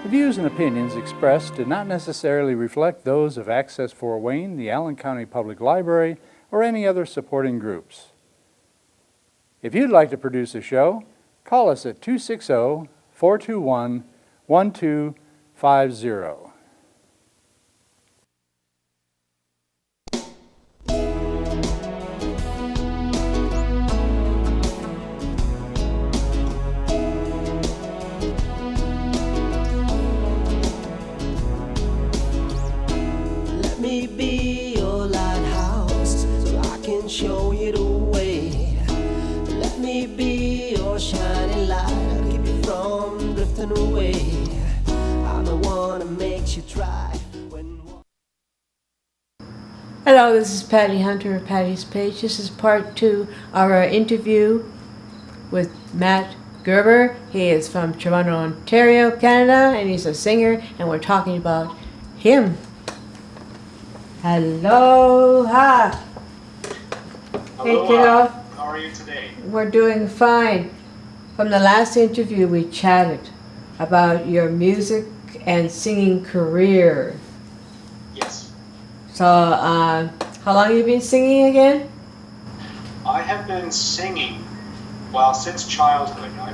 The views and opinions expressed do not necessarily reflect those of Access Fort Wayne, the Allen County Public Library, or any other supporting groups. If you'd like to produce a show, call us at 260-421-1250. Let me be your lighthouse so I can show you the way. Let me be your shining light, I'll keep you from drifting away. I'm the one that makes you try when... Hello, this is Patty Hunter of Patty's Page. This is part 2 of our interview with Matt Gerber. He is from Toronto, Ontario, Canada, and he's a singer, and we're talking about him. Aloha! Hey, kiddo. How are you today? We're doing fine. From the last interview, we chatted about your music and singing career. Yes. So, how long have you been singing again? I have been singing, well, since childhood. I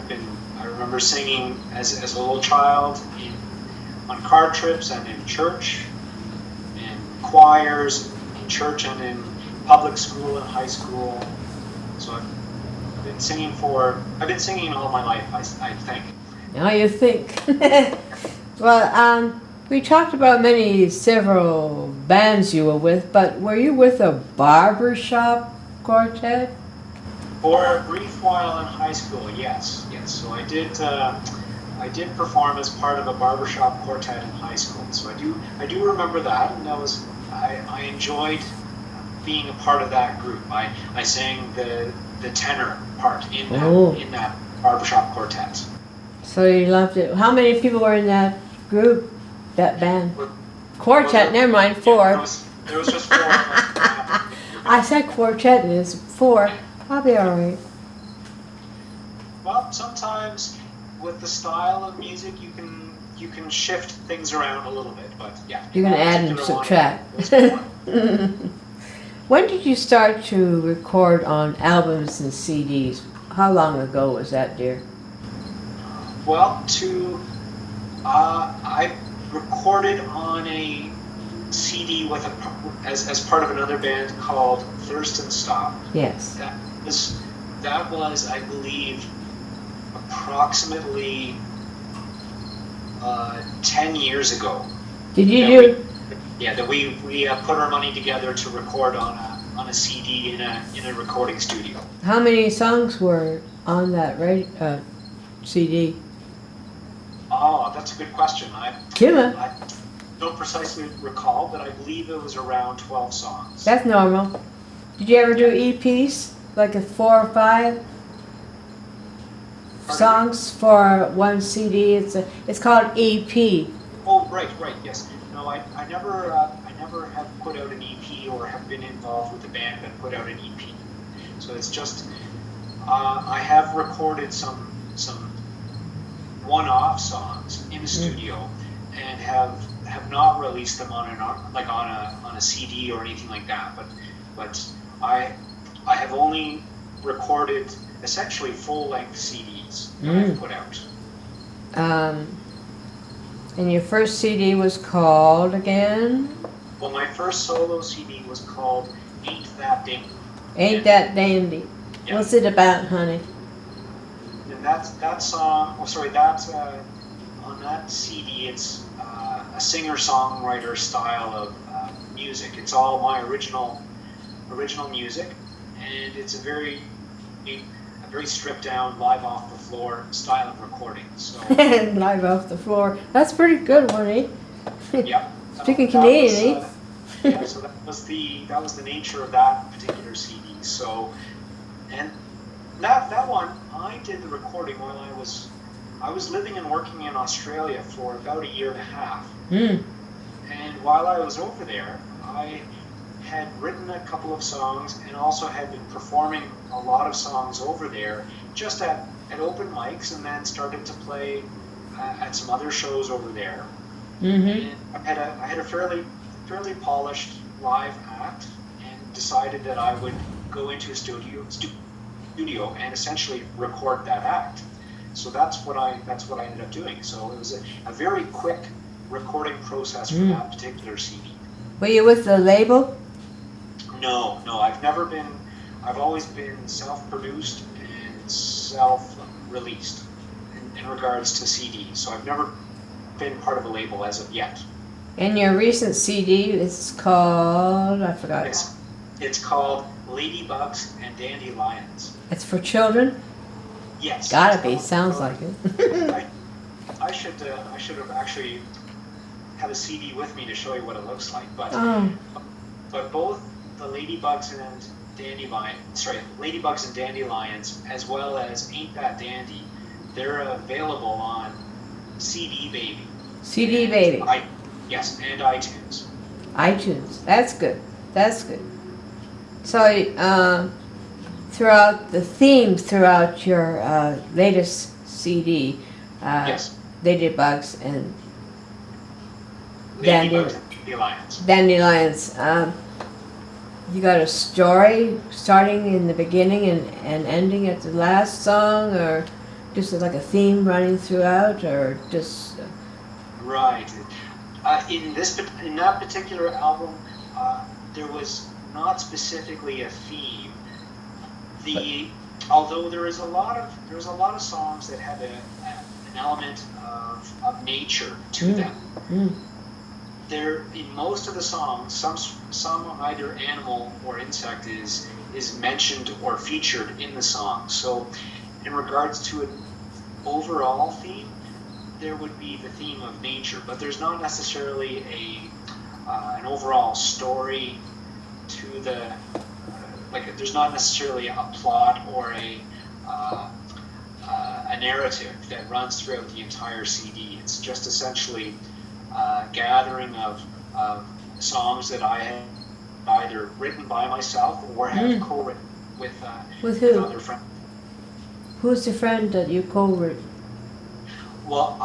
remember singing as a little child on car trips and in church, in choirs, in church and in public school and high school. So I've been singing all my life, I think. Now you think. Well, we talked about several bands you were with, but were you with a barbershop quartet? For a brief while in high school, yes. So I did perform as part of a barbershop quartet in high school. So I do remember that, and I enjoyed being a part of that group. I sang the tenor part in that barbershop quartet. So you loved it. How many people were in that group, that band? Quartet, never mind, 4. Yeah, there was just 4 of us. I said quartet, and it's 4. I'll be alright. Well, sometimes with the style of music, you can shift things around a little bit, but yeah. You can add and subtract. When did you start to record on albums and CDs? How long ago was that, dear? Well, I recorded on a CD as part of another band called Thirst and Stop. Yes. That was, I believe, approximately 10 years ago. Did you do? That we put our money together to record on a CD in a recording studio. How many songs were on that CD? Oh, that's a good question. I don't precisely recall, but I believe it was around 12 songs. That's normal. Did you ever do EPs, like 4 or 5 songs for one CD? It's called EP. Oh, right, yes. No, I never have put out an EP or have been involved with a band that put out an EP. So it's just I have recorded some one-off songs in the studio and have not released them on a CD or anything like that. But I have only recorded essentially full-length CDs that I've put out. And your first CD was called again? Well, my first solo CD was called Ain't That Dandy. Ain't That Dandy. Yeah. What's it about, honey? And that song, on that CD, it's a singer-songwriter style of music. It's all my original music, and it's a very stripped down, live off the floor style of recording. So live off the floor. That's pretty good, honey. Yeah. Speaking Canadian, eh? Yeah. So that was the nature of that particular CD. So, and that one, I did the recording while I was living and working in Australia for about 1.5 years. And while I was over there, I had written a couple of songs and also had been performing a lot of songs over there just at open mics, and then started to play at some other shows over there. Mm-hmm. And I had a fairly polished live act, and decided that I would go into a studio and essentially record that act. So that's what I ended up doing. So it was a very quick recording process for that particular CD. Were you with the label? No, I've always been self-produced and self-released in regards to CDs. So I've never been part of a label as of yet. And your recent CD is called, I forgot. It's called Ladybugs and Dandelions. It's for children? Yes. Gotta be, sounds like it. I should have actually had a CD with me to show you what it looks like. But both the Ladybugs and Dandelions, as well as Ain't That Dandy, they're available on CD Baby. CD Baby. Yes, and iTunes. iTunes. That's good. That's good. So, throughout the themes throughout your latest CD, Yes. Ladybugs and Ladybugs and Dandelions. Dandelions. You got a story starting in the beginning and ending at the last song, or just like a theme running throughout, or just... Right. In that particular album, there was not specifically a theme. Although there was a lot of songs that had an element of nature to them. There, in most of the songs, some either animal or insect is mentioned or featured in the song. So, in regards to an overall theme, there would be the theme of nature, but there's not necessarily an overall story to the there's not necessarily a plot or a narrative that runs throughout the entire CD. It's just essentially a gathering of songs that I have either written by myself or have co-written with who? other friends. Who's the friend that you co-wrote? Well,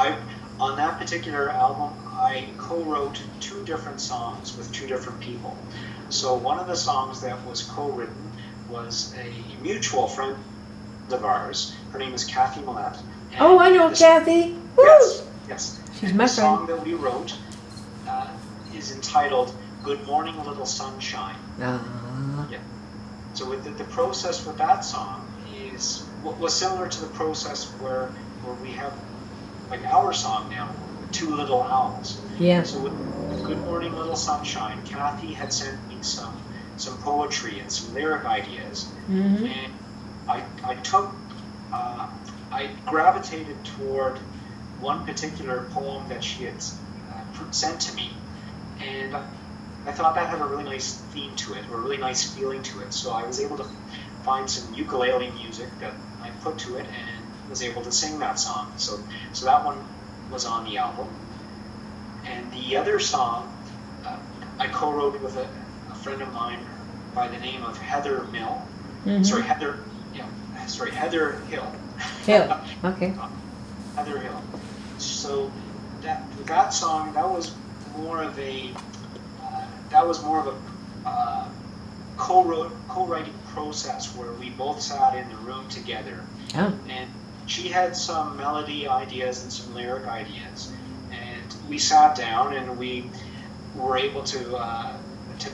on that particular album, I co-wrote 2 different songs with 2 different people. So one of the songs that was co-written was a mutual friend of ours. Her name is Kathy Millette. Oh, I know Kathy. Woo! Yes. She's and my the song friend. that we wrote is entitled "Good Morning, Little Sunshine." Yeah. So with the process with that song was similar to the process where we have like our song now, 2 Little Owls. Yeah. So with Good Morning Little Sunshine, Kathy had sent me some poetry and some lyric ideas, and I gravitated toward one particular poem that she had sent to me, and I thought that had a really nice theme to it, or a really nice feeling to it. So I was able to find some ukulele music that I put to it, and was able to sing that song. So that one was on the album. And the other song I co-wrote with a friend of mine by the name of Heather Mill. Heather Hill. Hill. Okay. Heather Hill. So that song, that was more of a co-writing process where we both sat in the room together. Oh. And she had some melody ideas and some lyric ideas, and we sat down and we were able to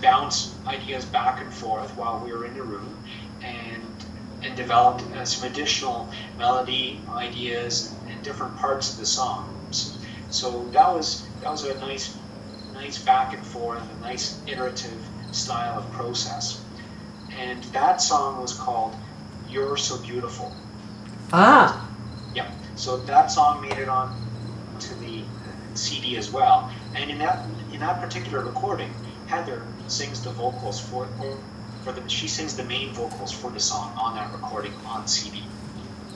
bounce ideas back and forth while we were in the room, and developed some additional melody ideas in different parts of the songs. So that was a nice back and forth, a nice iterative style of process. And that song was called "You're So Beautiful." Ah. Yeah. So that song made it on to the CD as well. And in that particular recording, Heather sings the vocals she sings the main vocals for the song on that recording on CD.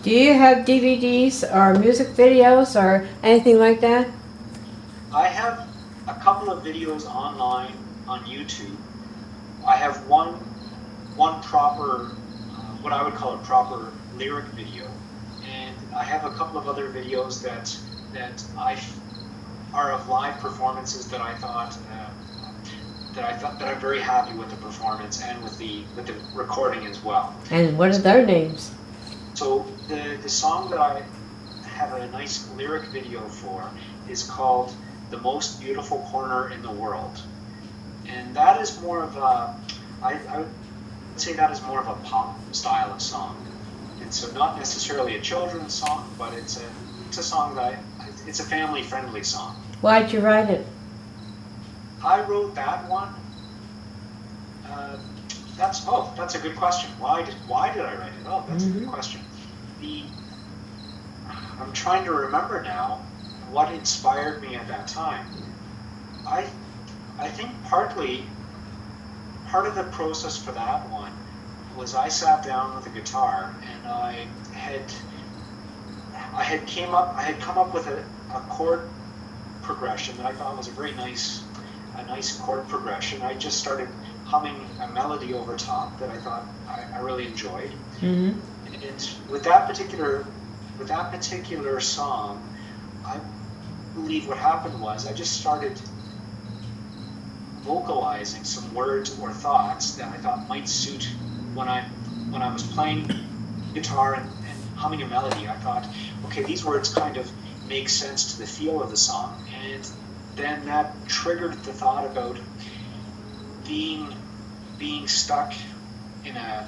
Do you have DVDs or music videos or anything like that? I have a couple of videos online on YouTube. I have one proper, what I would call a proper lyric video, and I have a couple of other videos that are of live performances that I thought that I'm very happy with the performance and with the recording as well. And what are their names? So the song that I have a nice lyric video for is called "The Most Beautiful Corner in the World," and that is more of a I would say that is more of a pop style of song. And so not necessarily a children's song, but it's a song that it's a family friendly song. Why'd you write it? I wrote that one. That's a good question. Why did I write it? Oh, that's a good question. I'm trying to remember now what inspired me at that time. I think part of the process for that one was I sat down with a guitar and I had come up with a chord progression that I thought was a nice chord progression. I just started humming a melody over top that I thought I really enjoyed. And with that particular song, I believe what happened was I just started vocalizing some words or thoughts that I thought might suit when I was playing guitar and humming a melody. I thought, okay, these words kind of make sense to the feel of the song, and then that triggered the thought about being stuck in a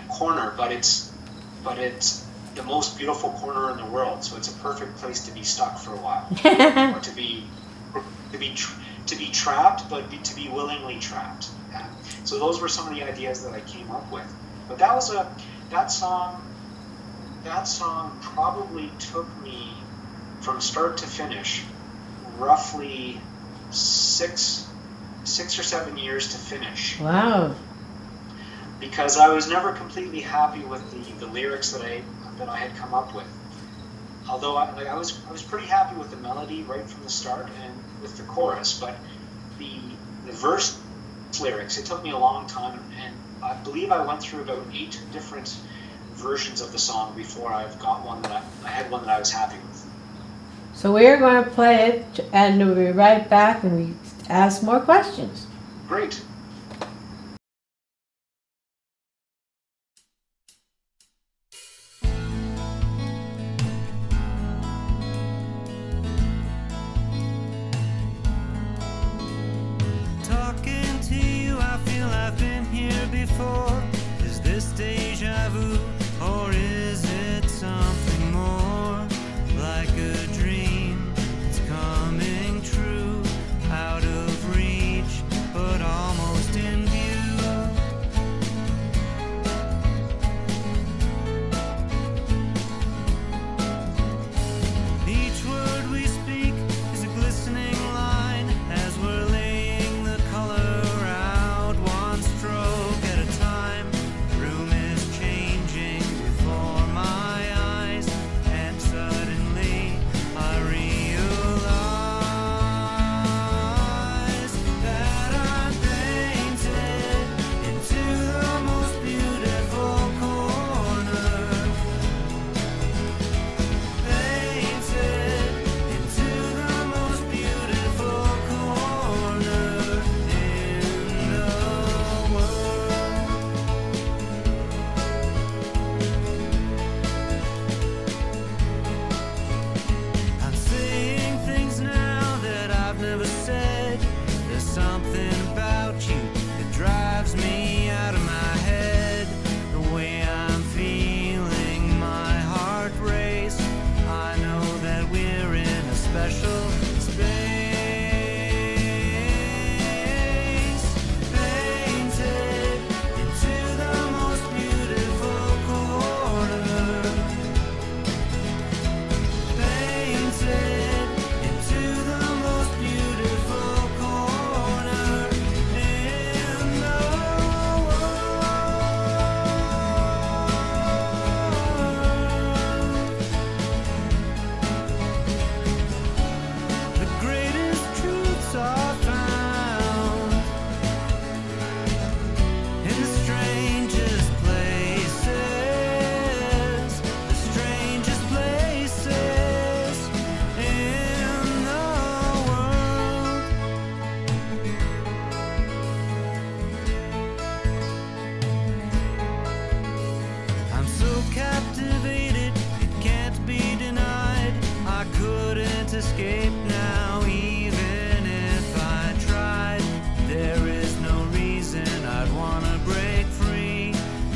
corner, but it's the most beautiful corner in the world, so it's a perfect place to be stuck for a while, or to be trapped, but to be willingly trapped. So those were some of the ideas that I came up with. But that song probably took me from start to finish roughly 6 or 7 years to finish. Wow. Because I was never completely happy with the lyrics that I had come up with. Although I was pretty happy with the melody right from the start and with the chorus, but the verse lyrics, it took me a long time, and I believe I went through about 8 different versions of the song before I've got one that I had one that I was happy with. So we're going to play it, and we'll be right back and we ask more questions. Great. Talking to you, I feel I've been here before. Is this deja vu, or is it something more like a dream? It's coming true, out of reach, but almost escape now, even if I tried. There is no reason I'd wanna break free.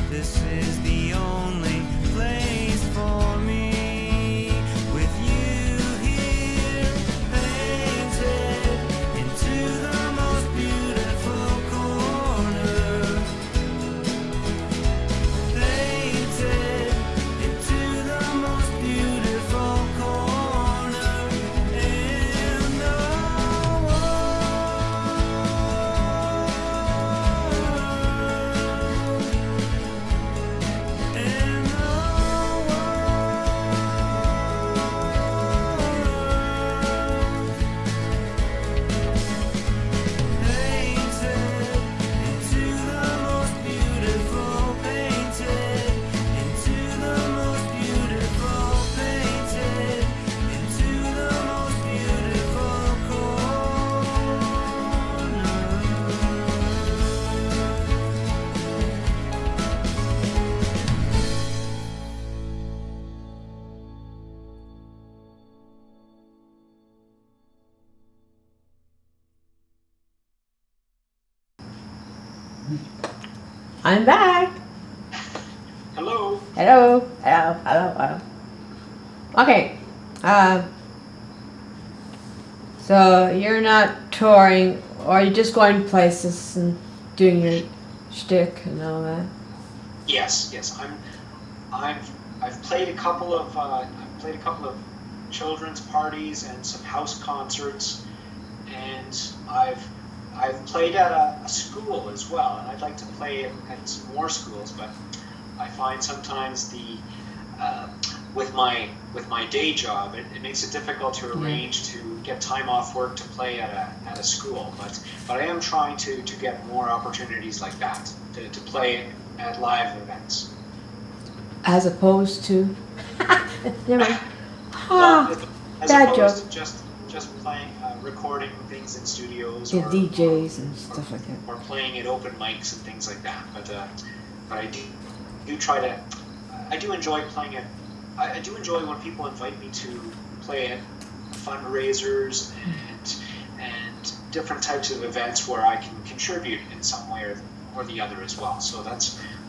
This is the only place for me. With you here, painted into the most beautiful corner. Painted into the most beautiful corner in the world. In the world. Painted into the most beautiful, painted into the most beautiful, painted into the most beautiful corner. I'm back. Hello. Hello, hello, hello, hello. Okay. So you're not touring, or you're just going places and doing your shtick and all that. Yes, yes. I've played a couple of children's parties and some house concerts, and I've played at a school as well, and I'd like to play at some more schools, but I find sometimes with my day job, it makes it difficult to arrange to get time off work to play at a school. But I am trying to get more opportunities like that to play at live events. As opposed to. Never mind. Well, as bad opposed joke. to just playing, recording things in studios, Yeah, or DJs and stuff like that. or playing at open mics and things like that. But I do try to. I do enjoy playing it. I do enjoy when people invite me to play at fundraisers and different types of events where I can contribute in some way or the other as well. So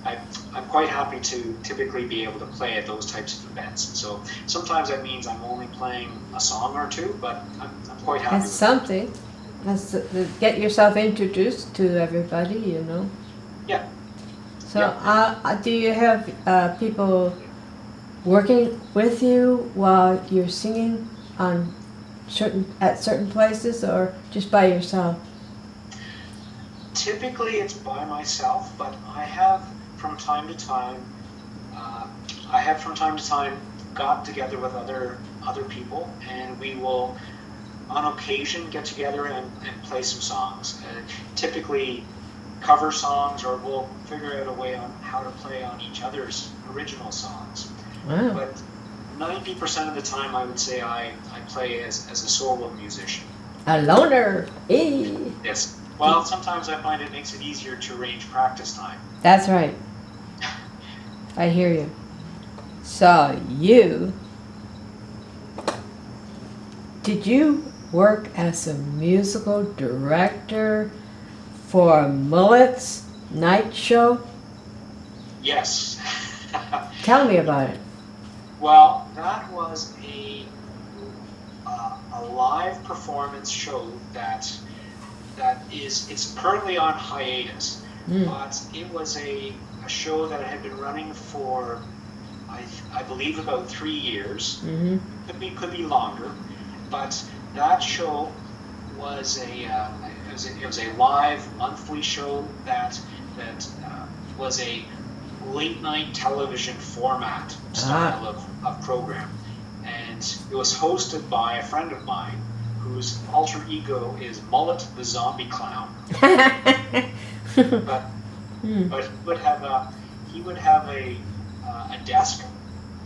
I'm quite happy to typically be able to play at those types of events. And so sometimes that means I'm only playing a song or two, but I'm quite happy. That's with something. That's to get yourself introduced to everybody, you know. Yeah. So, do you have people working with you while you're singing on at certain places, or just by yourself? Typically it's by myself, but I have from time to time got together with other people, and we will on occasion get together and play some songs. Typically cover songs, or we'll figure out a way on how to play on each other's original songs. Wow. But 90% of the time I would say I play as a solo musician. A loner. Hey. Yes. Well, sometimes I find it makes it easier to arrange practice time. That's right. I hear you. So did you work as a musical director for Mullet's night show? Yes. Tell me about it. Well, that was a live performance show it's currently on hiatus, but it was a show that had been running for I believe about 3 years. Mm-hmm. Could be longer, but that show was it was a live monthly show that was a late night television format style of program, and it was hosted by a friend of mine whose alter ego is Mullet the Zombie Clown. but he would have a desk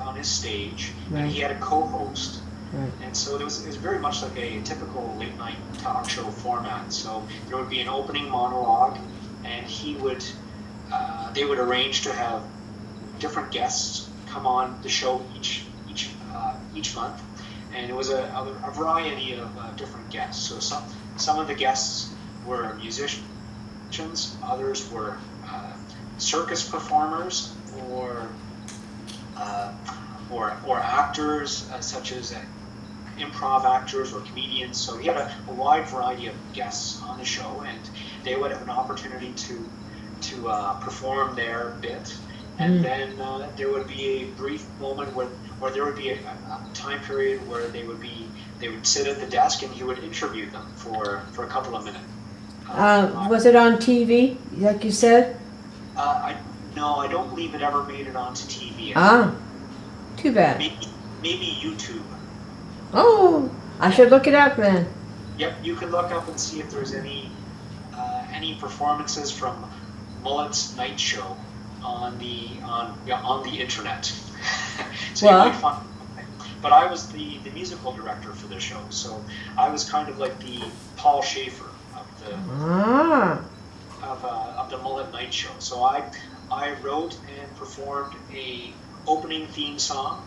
on his stage, right. and he had a co-host. Right. And so it was very much like a typical late night talk show format. So there would be an opening monologue, and they would arrange to have different guests come on the show each month, and it was a variety of different guests. So some of the guests were musicians, others were circus performers, or actors, such as improv actors or comedians. So he had a wide variety of guests on the show, and they would have an opportunity to perform their bit, and then there would be a brief moment where there would be a time period where they would sit at the desk and he would interview them for a couple of minutes. Was it on TV, like you said? No, I don't believe it ever made it onto TV. Too bad. Maybe YouTube. Oh, I should look it up then. Yep, you can look up and see if there's any performances from Mullet's Night Show on the internet. So Well, you might find. But I was the musical director for the show, so I was kind of like the Paul Schaefer of the Mullet Night Show. So I wrote and performed a opening theme song,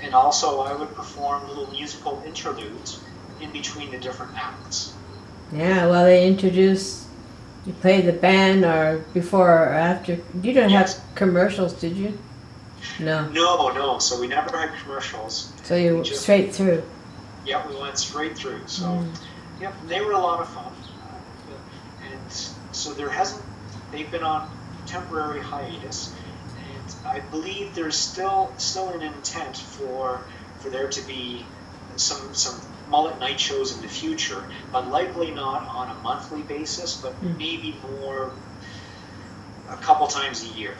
and also I would perform little musical interludes in between the different acts. yeah, well, they introduced, you played the band or before or after. You didn't Yes. have commercials, did you? No. No. So we never had commercials. So you We just- straight through. Yeah, we went straight through. So, yeah, they were a lot of fun. And so they've been on temporary hiatus, and I believe there's still an intent for there to be some Mullet Night shows in the future, but likely not on a monthly basis, but maybe more a couple times a year.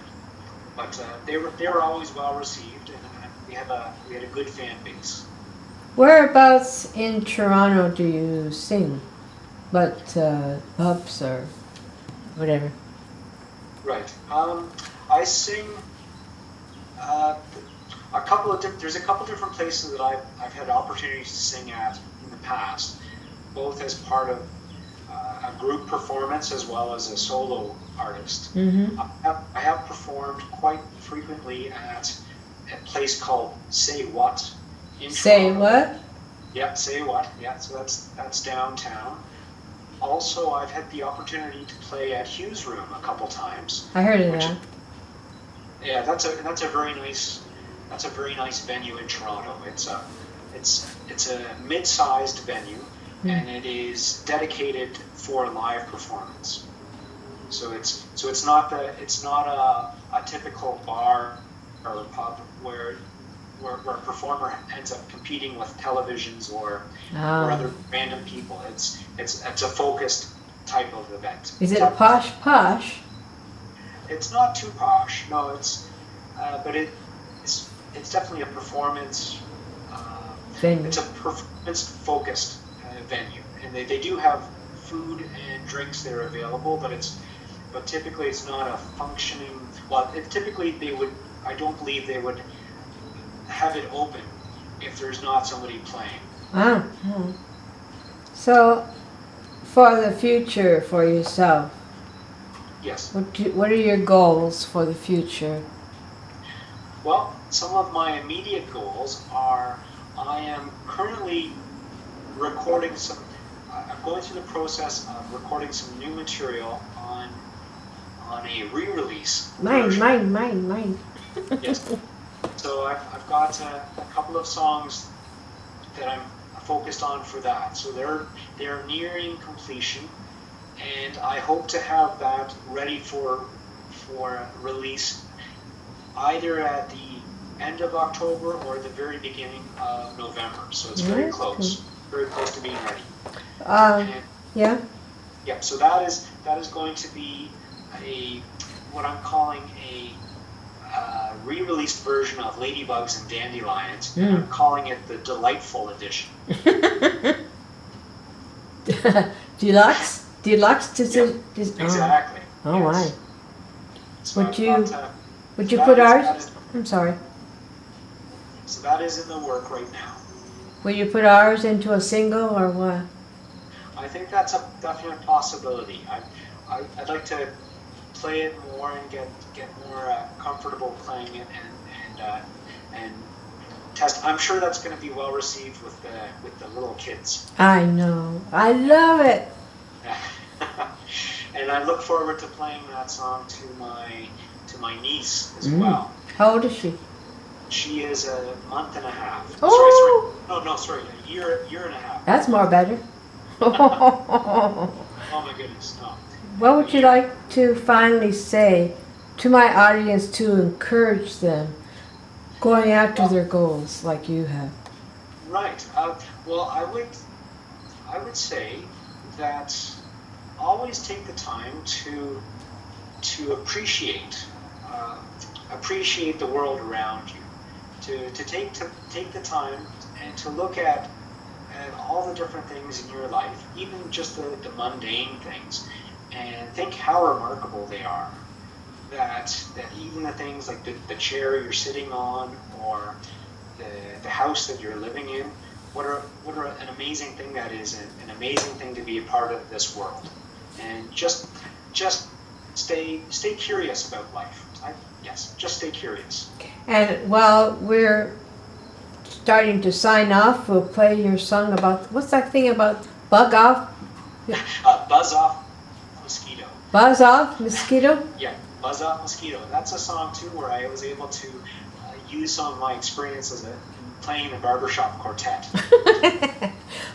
But they were always well received, and we had a good fan base. Whereabouts in Toronto do you sing? What pubs or whatever? Right. I sing there's a couple different places that I've had opportunities to sing at in the past, both as part of a group performance as well as a solo artist. Mm-hmm. I have performed quite frequently at a place called Say What in Say Toronto. what? Yeah, Say What. Yeah, so that's downtown. Also, I've had the opportunity to play at Hughes Room a couple times. I heard of Which- that. Yeah, that's a very nice venue in Toronto. It's a mid-sized venue, and it is dedicated for live performance. So it's not a typical bar or pub where a performer ends up competing with televisions or other random people. It's a focused type of event. Is it posh? It's not too posh, no. But it's definitely a performance. Venue. It's a performance-focused venue, and they do have food and drinks that are available, but typically it's not a functioning. Well, I don't believe they would have it open if there's not somebody playing. So, for the future, for yourself, Yes. what are your goals for the future? Well, some of my immediate goals are I am currently recording I'm going through the process of recording some new material on a re-release. Mine. Yes. So I've got a couple of songs that I'm focused on for that. So they're nearing completion, and I hope to have that ready for release either at the end of October or the very beginning of November. So it's very close to being ready. And, Yeah. yeah. So that is going to be what I'm calling a re-released version of Ladybugs and Dandelions, and I'm calling it the Delightful Edition. Deluxe. Exactly. Oh yes. my. So Would you put ours? I'm sorry. So that is in the work right now. Will you put ours into a single or what? I think that's a definite possibility. I'd like to play it more and get more comfortable playing it and test. I'm sure that's going to be well received with the little kids. I know. I love it. And I look forward to playing that song to my niece as well. How old is she? She is a month and a half. Oh. Sorry, a year and a half. That's more better. Oh my goodness, no. What would you like to finally say to my audience to encourage them going after their goals like you have? Right. Well, I would say that always take the time to appreciate the world around you. To take the time and to look at all the different things in your life, even just the mundane things, and think how remarkable they are. That even the things like the chair you're sitting on, or the house that you're living in, what an amazing thing that is, an amazing thing to be a part of this world. And just stay curious about life. Just stay curious. And while we're starting to sign off, we'll play your song about, what's that thing about bug off? Buzz Off Mosquito. Buzz off mosquito? Yeah, Buzz Off Mosquito. That's a song too where I was able to use some of my experiences in playing the barbershop quartet.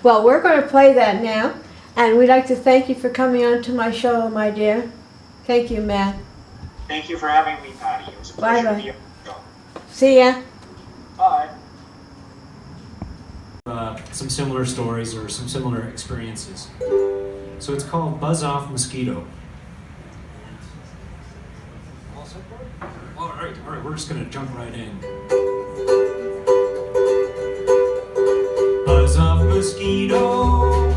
Well, we're going to play that now, and we'd like to thank you for coming on to my show, my dear. Thank you, Matt. Thank you for having me, Patty. It was a pleasure Bye-bye. to be on the show. See ya. Bye. Some similar stories or some similar experiences. So it's called Buzz Off Mosquito. All right, we're just gonna jump right in. Buzz off mosquito,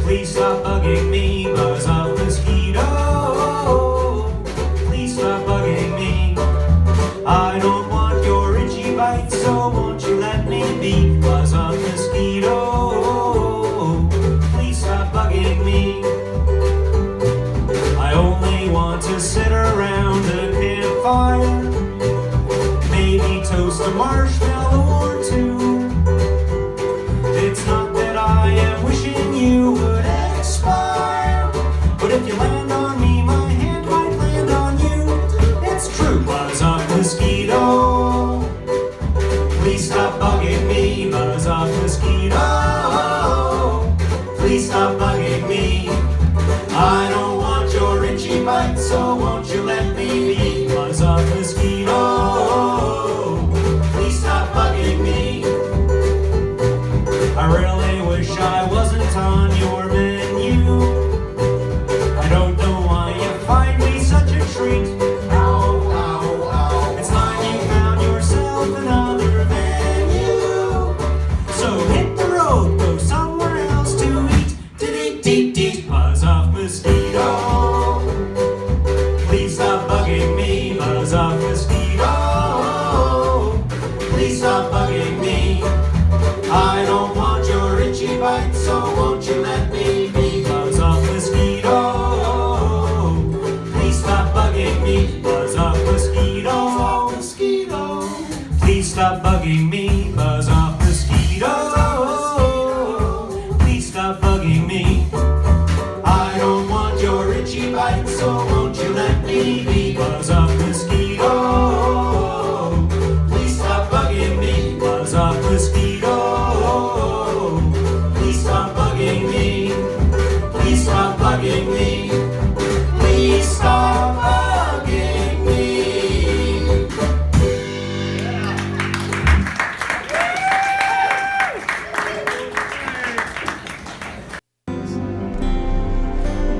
please stop bugging me. Buzz off mosquito, please stop bugging me. I don't want your itchy bite, so won't you let me be? Buzz off mosquito, please stop bugging me. I only want to sit around a campfire, maybe toast a marshmallow or two. It's not that I am wishing you would expire, but if you land on me, my hand might land on you. It's true. Buzz off mosquito, please stop bugging me. Buzz off mosquito, please stop bugging me. I don't want your itchy bite, so won't you let me be? Buzz off mosquito, please stop bugging me. I really wish I wasn't on your menu. I don't know why you find me such a treat. Ow, ow, ow. It's time you found yourself another menu. So hit the road, go somewhere else to eat. Dee-dee-dee-dee. Buzz off mosquito, please stop bugging me. Buzz off mosquito, please stop bugging me. I don't want your itchy bite, so won't you let me be? Buzz off mosquito, please stop bugging me. Buzz off mosquito, please stop bugging me. Buzz off mosquito, please stop bugging me. I don't want your itchy bite, so won't you let me be? Buzz off mosquito, please stop bugging me. Buzz off mosquito, please stop bugging me. Please stop bugging me. Please stop bugging me.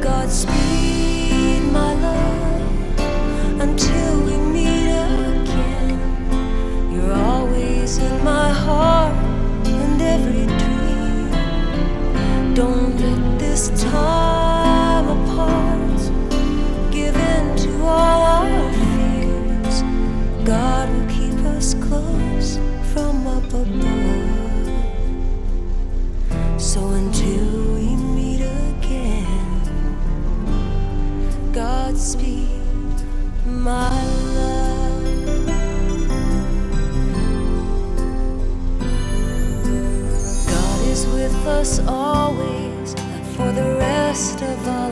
Godspeed, my love, until we meet again. You're always in my heart and every dream. Don't let this time apart give in to all our fears. God will keep us close from up above. So until we meet again, Godspeed, my love. us always, for the rest of our